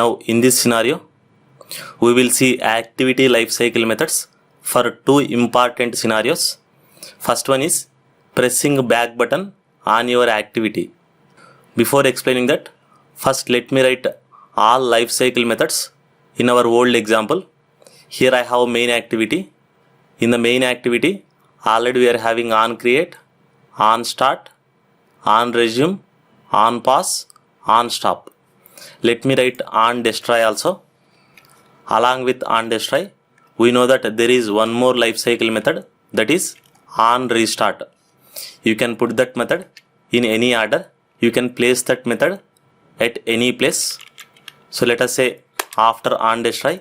Now in this scenario, we will see activity lifecycle methods for two important scenarios. First one is pressing back button on your activity. Before explaining that, first let me write all lifecycle methods in our old example. Here I have main activity. In the main activity, already we are having on create, on start, on resume, on pause, on stop. Let me write on destroy also. Along with on destroy, we know that there is one more lifecycle method, that is on restart. You can put that method in any order. You can place that method at any place. So let us say after on destroy,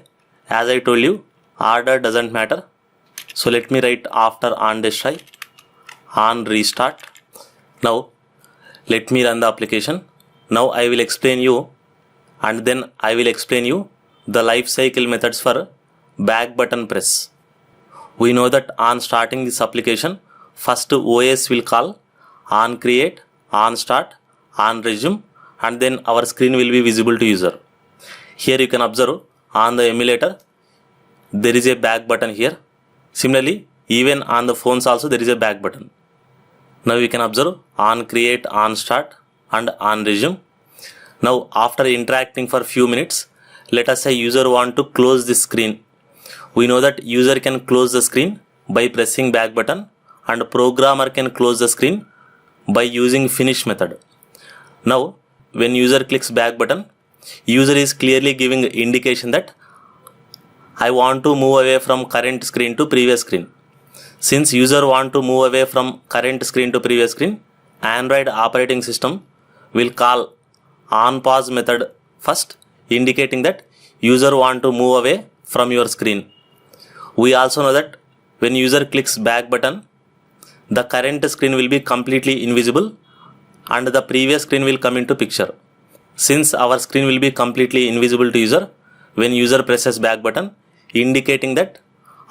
as I told you, order doesn't matter. So let me write after on destroy, on restart. Now let me run the application. Now I will explain you, and then I will explain you the life cycle methods for back button press. We know that on starting this application, first OS will call on create, on start, on resume, and then our screen will be visible to user. Here you can observe on the emulator there is a back button here. Similarly, even on the phones also there is a back button. Now you can observe on create, on start, and on resume. Now after interacting for few minutes, let us say user want to close this screen. We know that user can close the screen by pressing back button, and programmer can close the screen by using finish method. Now when user clicks back button, user is clearly giving indication that I want to move away from current screen to previous screen. Since user want to move away from current screen to previous screen, Android operating system will call on pause method first, indicating that user want to move away from your screen. We also know that when user clicks back button, the current screen will be completely invisible and the previous screen will come into picture. Since our screen will be completely invisible to user when user presses back button, indicating that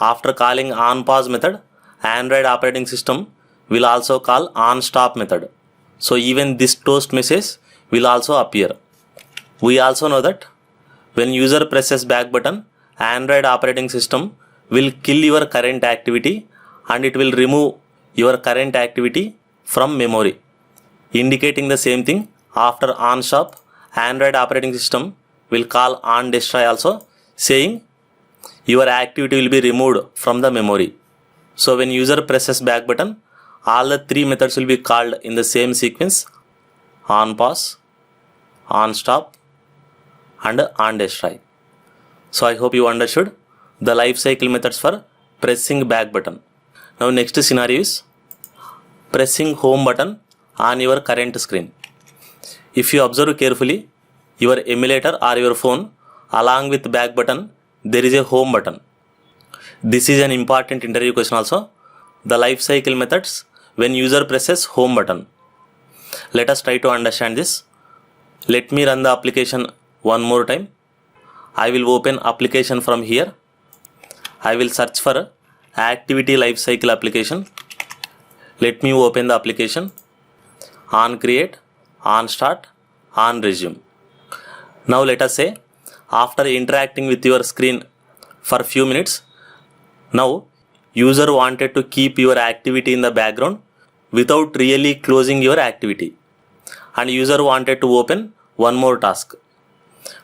after calling on pause method, Android operating system will also call on stop method. So even this toast message will also appear. We also know that when user presses back button, Android operating system will kill your current activity and it will remove your current activity from memory. Indicating the same thing, after on stop, Android operating system will call on destroy also, saying your activity will be removed from the memory. So when user presses back button, all the three methods will be called in the same sequence: on pause, on stop, and on destroy. So I hope you understood the life cycle methods for pressing back button. Now next scenario is pressing home button on your current screen. If you observe carefully, your emulator or your phone, along with back button, there is a home button. This is an important interview question also. The life cycle methods when user presses home button. Let us try to understand this. Let me run the application one more time. I will open application from here. I will search for activity lifecycle application. Let me open the application. On create, on start, on resume. Now let us say after interacting with your screen for few minutes, now user wanted to keep your activity in the background without really closing your activity, and user wanted to open one more task.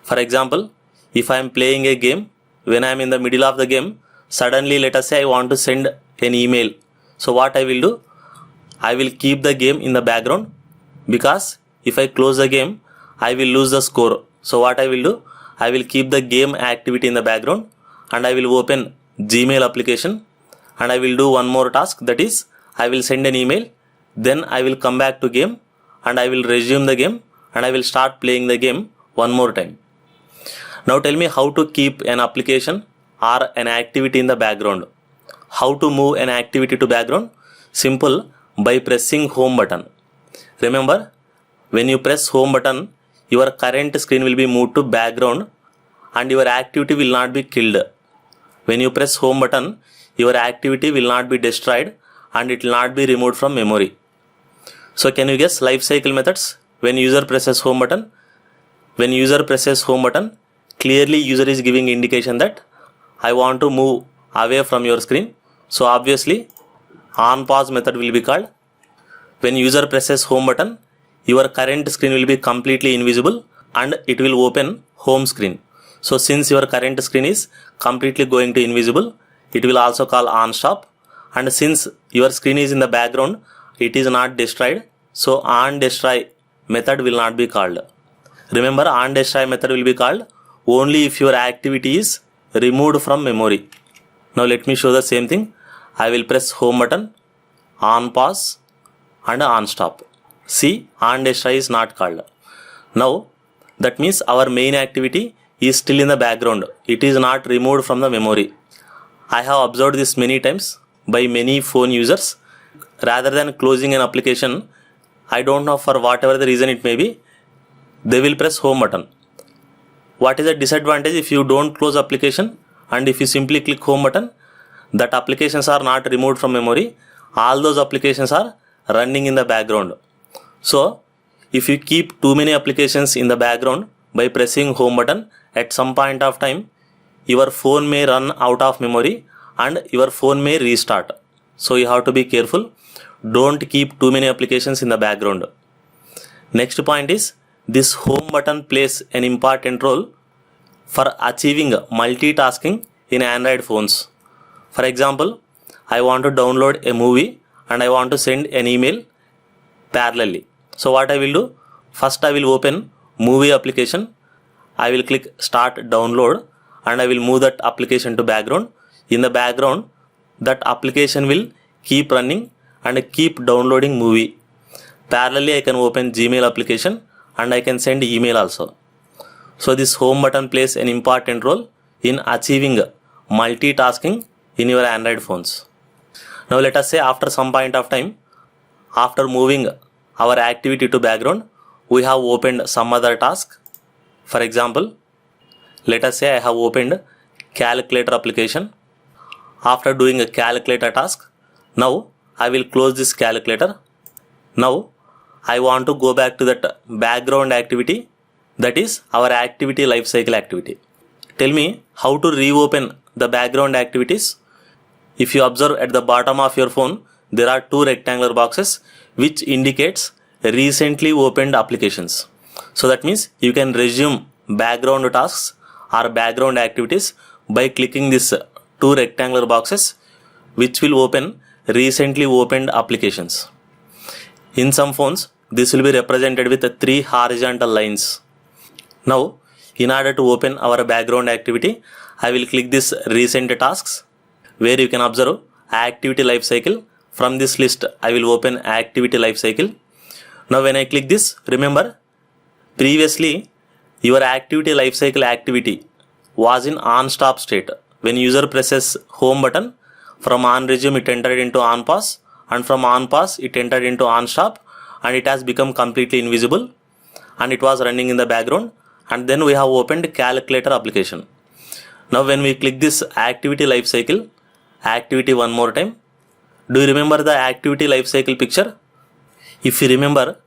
For example, if I am playing a game, when I am in the middle of the game, suddenly let us say I want to send an email. So what I will do, I will keep the game in the background, because if I close the game, I will lose the score. So what I will do, I will keep the game activity in the background and I will open Gmail application and I will do one more task, that is I will send an email, then I will come back to game and I will resume the game and I will start playing the game one more time. Now tell me how to keep an application or an activity in the background. How to move an activity to background? Simple, by pressing home button. Remember, when you press home button, your current screen will be moved to background and your activity will not be killed. When you press home button, your activity will not be destroyed and it will not be removed from memory. So can you guess life cycle methods when user presses home button? When user presses home button, clearly user is giving indication that I want to move away from your screen. So obviously on pause method will be called. When user presses home button, your current screen will be completely invisible and it will open home screen. So since your current screen is completely going to invisible, it will also call on stop. And since your screen is in the background, it is not destroyed. So on destroy method will not be called. Remember, on destroy method will be called only if your activity is removed from memory. Now let me show the same thing. I will press home button, on pause and on stop. See, on destroy is not called. Now that means our main activity is still in the background. It is not removed from the memory. I have observed this many times by many phone users. Rather than closing an application, I don't know for whatever the reason it may be, they will press home button. What is the disadvantage if you don't close application and if you simply click home button? That applications are not removed from memory. All those applications are running in the background. So if you keep too many applications in the background by pressing home button, at some point of time your phone may run out of memory and your phone may restart. So you have to be careful. Don't keep too many applications in the background. Next point is, this home button plays an important role for achieving multitasking in Android phones. For example, I want to download a movie and I want to send an email parallelly. So what I will do? First I will open movie application. I will click start download and I will move that application to background. In the background, that application will keep running and keep downloading movie. Parallelly, I can open Gmail application and I can send email also. So this home button plays an important role in achieving multitasking in your Android phones. Now let us say after some point of time, after moving our activity to background, we have opened some other task. For example, let us say I have opened calculator application. After doing a calculator task, now I will close this calculator. Now I want to go back to that background activity, that is our activity lifecycle activity. Tell me how to reopen the background activities. If you observe at the bottom of your phone, there are two rectangular boxes which indicates recently opened applications. So that means you can resume background tasks or background activities by clicking this two rectangular boxes which will open recently opened applications. In some phones, this will be represented with three horizontal lines. Now, in order to open our background activity, I will click this recent tasks, where you can observe activity lifecycle. From this list, I will open activity lifecycle. Now when I click this, remember previously your activity lifecycle activity was in on stop state. When user presses home button, from on resume it entered into on pause, and from on pause it entered into on stop, and it has become completely invisible and it was running in the background. And then we have opened calculator application. Now when we click this activity lifecycle activity one more time, do you remember the activity lifecycle picture? If you remember,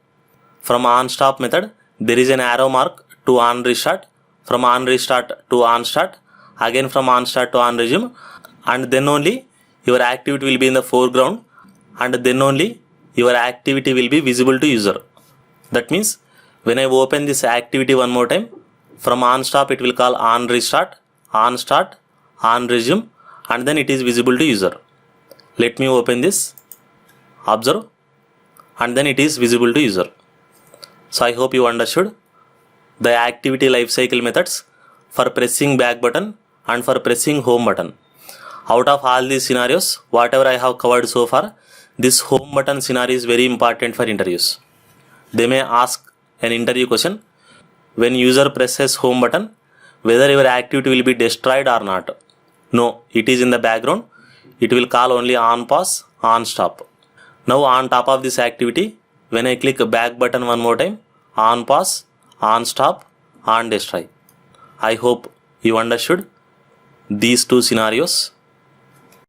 from on stop method there is an arrow mark to on restart, from on restart to on start, again from on start to on resume, and then only your activity will be in the foreground, and then only your activity will be visible to user. That means when I open this activity one more time, from on stop it will call on restart, on start, on resume, and then it is visible to user. Let me open this, observe, and then it is visible to user. So I hope you understood the activity lifecycle methods for pressing back button and for pressing home button. Out of all these scenarios, whatever I have covered so far, this home button scenario is very important for interviews. They may ask an interview question, when user presses home button, whether your activity will be destroyed or not. No, it is in the background. It will call only on pause, on stop. Now on top of this activity, when I click back button one more time, on pause, on stop, on destroy. I hope you understood these two scenarios.